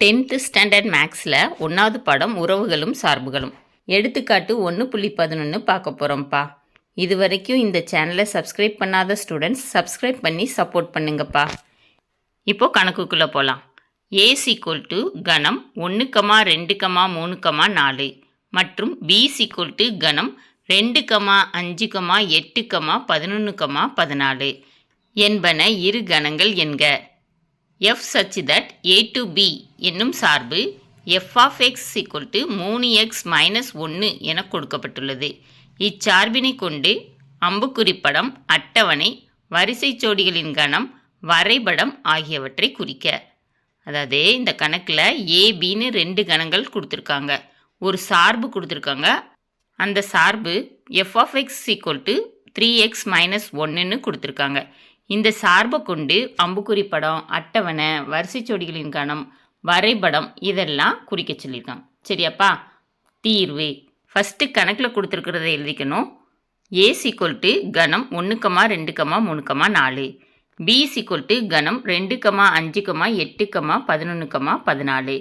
10th standard மேக்ஸில் 1வது பாடம் உறவுகளும் சார்புகளும். எடுத்துக்காட்டு 1.11 பார்க்க போகிறோம்ப்பா. இது வரைக்கும் இந்த சேனலை சப்ஸ்கிரைப் பண்ணாத ஸ்டூடெண்ட்ஸ் சப்ஸ்கிரைப் பண்ணி சப்போர்ட் பண்ணுங்கப்பா. இப்போது கணக்குக்குள்ளே போகலாம். A கணம் 1, 2, 3, 4 மற்றும் B கணம் 2, 5, 8, 11, 14 என்பன இரு கணங்கள் என்க. f such that a to b என்னும் சார்பு f of x 3x - 1 என கொடுக்கப்பட்டுள்ளது. இச்சார்பினை கொண்டு அம்புக்குறி படம், அட்டவணை, வரிசை ஜோடிகளின் கணம், வரைபடம் ஆகியவற்றை குறிக்க. அதாவது இந்த கணக்கில் ஏபின்னு 2 கணங்கள் கொடுத்துருக்காங்க, ஒரு சார்பு கொடுத்துருக்காங்க. அந்த சார்பு f of x 3x - 1ன்னு கொடுத்துருக்காங்க. இந்த சார்பை கொண்டு அம்புக்குறி படம், அட்டவணை, வரிசை ஜோடிகளின் கணம், வரைபடம் இதெல்லாம் குறிக்க சொல்லியிருக்காங்க. சரியாப்பா? தீர்வு ஃபஸ்ட்டு கணக்கில் கொடுத்துருக்கிறத எழுதிக்கணும். A கணம் 1, 2, 3, 4. B கணம் 2, 5, 8, 11, 14.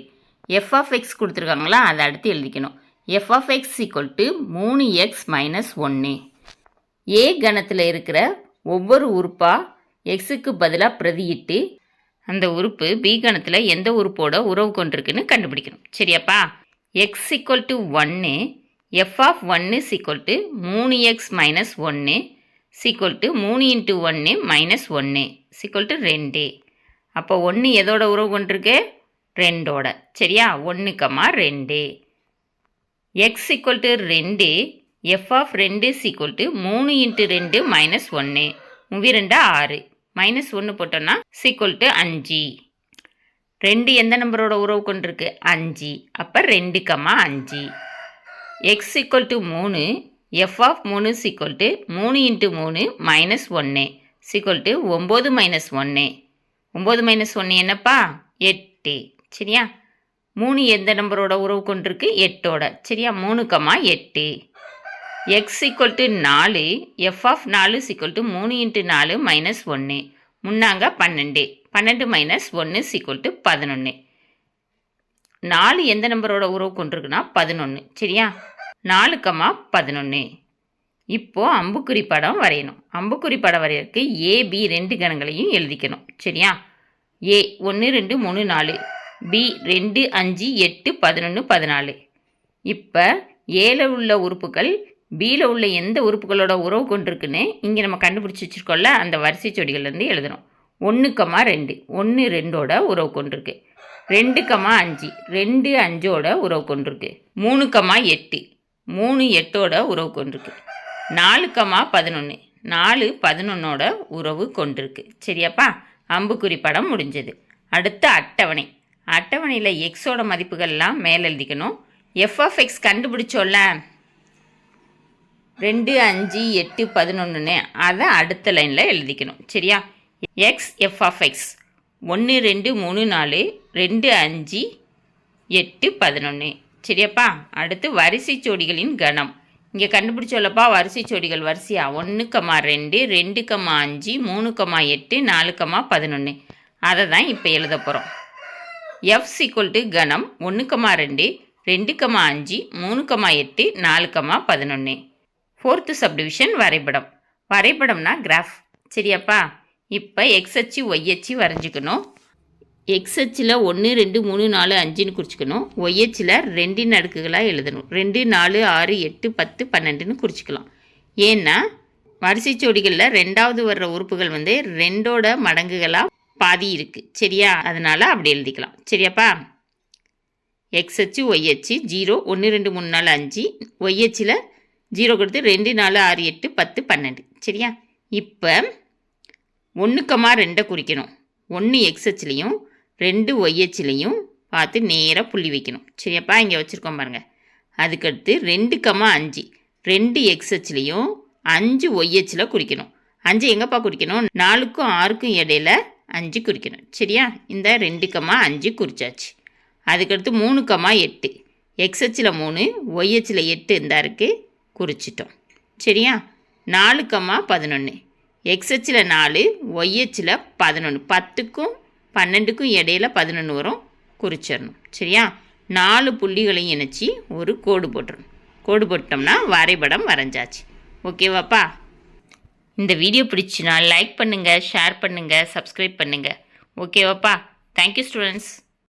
f of x கொடுத்துருக்காங்களா, அதை அடுத்து எழுதிக்கணும். f of x 3x - 1. A கணத்தில் இருக்கிற ஒவ்வொரு உறுப்பா எக்ஸுக்கு பதிலாக பிரதியிட்டு அந்த உறுப்பு பி கணத்தில் எந்த உறுப்போட உறவு கொண்டிருக்குன்னு கண்டுபிடிக்கணும். சரியாப்பா? x 1, f of 1 3x - 1 3 × 1 -1 2. அப்போ 1 எதோட உறவு கொண்டிருக்கு? 2ஓட. சரியா? 1, 2. x 2, f of 2 3 × 2 -1 2 6 -1 போட்டோன்னா 5. 2 எந்த நம்பரோட உறவு கொண்டிருக்கு? 5. அப்போ 2, 5. x 3, f of 3 3 × 3 -1 9 -1 9 -1 என்னப்பா? 8. சரியா? 3 எந்த நம்பரோட உறவு கொண்டிருக்கு? 8ஓட. சரியா? 3, 8. x 4, f of 4 3 × 4 -1 முன்னாங்க 12 12 - 1 11. 4 எந்த நம்பரோட உறவு கொண்டிருக்குன்னா 11. சரியா? 4, 11. இப்போது அம்புக்குறி படம் வரையணும். அம்புக்குறி படம் வரையறதுக்கு ஏபி 2 கணங்களையும் எழுதிக்கணும். சரியா? A 1, 2, 3, 4, B 2, 5, 8, 11, 14. இப்போ ஏல உள்ள உறுப்புகள் பியில் உள்ள எந்த உறுப்புகளோட உறவு கொண்டிருக்குன்னு இங்கே நம்ம கண்டுபிடிச்சி வச்சுருக்கோம்ல, அந்த வரிசை ஜோடிகள்லேருந்து எழுதணும். 1, 2 1 2ஓட உறவு கொண்டிருக்கு. 2, 5 2 5ஓட உறவு கொண்டிருக்கு. 3, 8 3 8ஓட உறவு கொண்டிருக்கு. 4, 11 4 11ஓட உறவு கொண்டிருக்கு. சரியாப்பா? அம்புக்குறி படம் முடிஞ்சது. அடுத்து அட்டவணை. அட்டவணையில் எக்ஸோட மதிப்புகள்லாம் மேலே எழுதிக்கணும். எஃப் ஆஃப் எக்ஸ் கண்டுபிடிச்சோல்ல 2, 5, 8, 11ன்னு அதை அடுத்த லைனில் எழுதிக்கணும். சரியா? X F of X 1, 2, 3, 4 2, 5, 8, 11. சரியாப்பா? அடுத்து வரிசை ஜோடிகளின் கணம். இங்கே கண்டுபிடிச்சோல்லப்பா வரிசை ஜோடிகள் வரிசையா 1, 2 2, 5 3, 8 4, 11. அதை தான் இப்போ எழுத போகிறோம். எஃப் கணம் 1, 2 2, 5 3, 8 4, 11. 4th சப்டிவிஷன் வரைபடம். வரைபடம்னா கிராஃப். சரியாப்பா? இப்போ எக்ஸ் அச்சு ஒய் அச்சு வரைஞ்சிக்கணும். எக்ஸ் அச்சில் 1, 2, 3, 4, 5ன்னு குறிச்சிக்கணும். ஒய் அச்சில் 2 அடுக்குகளாக எழுதணும். 2, 4, 6, 8, 10, 12ன்னு குறிச்சிக்கலாம். ஏன்னா வரிசை ஜோடிகளில் 2வது வர்ற உறுப்புகள் 2ஓட மடங்குகளாக பாதி இருக்குது. சரியா? அதனால் அப்படி எழுதிக்கலாம். சரியாப்பா? எக்ஸ் அச்சு ஒய் அச்சு 0 1, 2, 3, 4, 5 ஒய் அச்சில் 0 கொடுத்து 2, 4, 6, 8, 10, 12. சரியா? இப்போ 1, 2 குறிக்கணும். 1 எக்ஸ் அச்சுலையும் 2 ஒய் அச்சுலையும் பார்த்து நேராக புள்ளி வைக்கணும். சரியாப்பா? இங்கே வச்சுருக்கோம் பாருங்கள். அதுக்கடுத்து 2, 5 2 எக்ஸ் அச்சுலையும் 5 ஒய் அச்சில் குறிக்கணும். 5 எங்கேப்பா குறிக்கணும்? 4க்கும் 6க்கும் இடையில 5 குறிக்கணும். சரியா? இந்த 2, 5 குறிச்சாச்சு. அதுக்கடுத்து 3, 8 எக்ஸ் அச்சில் 3 ஒய் அச்சில் 8 இருந்தா இருக்குது, குறிச்சிட்டோம். சரியா? 4, 11 எக்ஸ் அச்சில் 4 ஒய் அச்சில் 11 10க்கும் 12க்கும் இடையில 11 வரும். குறிச்சிடணும். சரியா? 4 புள்ளிகளையும் இணைச்சி ஒரு கோடு போட்டுறணும். கோடு போட்டோம்னா வரைபடம் வரைஞ்சாச்சு. ஓகேவாப்பா? இந்த வீடியோ பிடிச்சினா லைக் பண்ணுங்கள், ஷேர் பண்ணுங்கள், சப்ஸ்கிரைப் பண்ணுங்கள். ஓகேவாப்பா? Thank you students.